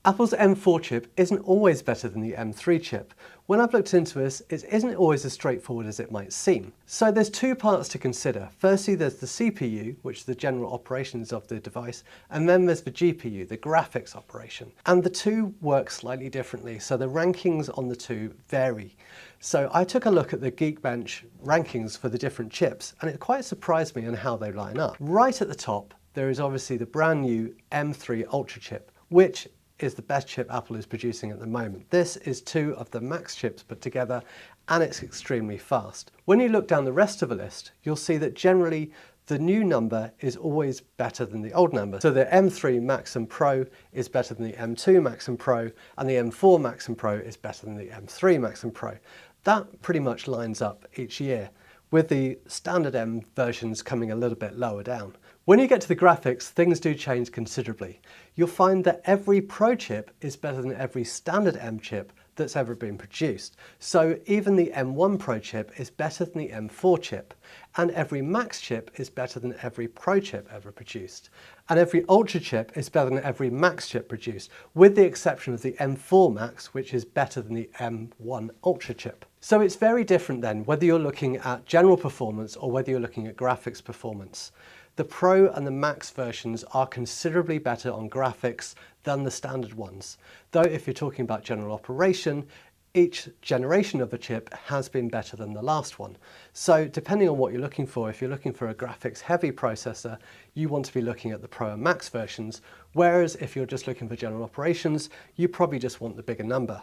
Apple's M4 chip isn't always better than the M3 chip. When I've looked into this, it isn't always as straightforward as it might seem. So there's two parts to consider. Firstly, there's the CPU, which is the general operations of the device, and then there's the GPU, the graphics operation. And the two work slightly differently, so the rankings on the two vary. So I took a look at the Geekbench rankings for the different chips, and it quite surprised me on how they line up. Right at the top, there is obviously the brand new M3 Ultra chip, which is the best chip Apple is producing at the moment. This is two of the Max chips put together, and it's extremely fast. When you look down the rest of the list, you'll see that generally the new number is always better than the old number. So the M3 Max and Pro is better than the M2 Max and Pro, and the M4 Max and Pro is better than the M3 Max and Pro. That pretty much lines up each year, with the standard M versions coming a little bit lower down. When you get to the graphics, things do change considerably. You'll find that every Pro chip is better than every standard M chip that's ever been produced. So even the M1 Pro chip is better than the M4 chip, and every Max chip is better than every Pro chip ever produced. And every Ultra chip is better than every Max chip produced, with the exception of the M4 Max, which is better than the M1 Ultra chip. So it's very different then, whether you're looking at general performance or whether you're looking at graphics performance. The Pro and the Max versions are considerably better on graphics than the standard ones. Though if you're talking about general operation, each generation of a chip has been better than the last one. So depending on what you're looking for, if you're looking for a graphics heavy processor, you want to be looking at the Pro and Max versions, whereas if you're just looking for general operations, you probably just want the bigger number.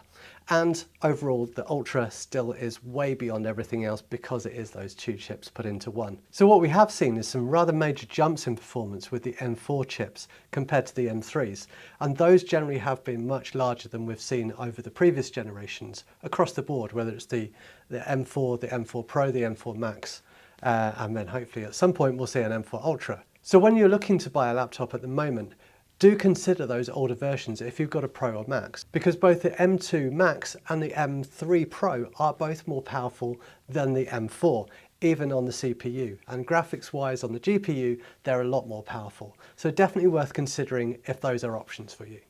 And overall, the Ultra still is way beyond everything else because it is those two chips put into one. So what we have seen is some rather major jumps in performance with the M4 chips compared to the M3s, and those generally have been much larger than we've seen over the previous generations across the board, whether it's the M4, the M4 Pro, the M4 Max, and then hopefully at some point we'll see an M4 Ultra. So when you're looking to buy a laptop at the moment, do consider those older versions if you've got a Pro or Max, because both the M2 Max and the M3 Pro are both more powerful than the M4, even on the CPU. And graphics wise on the GPU, they're a lot more powerful. So definitely worth considering if those are options for you.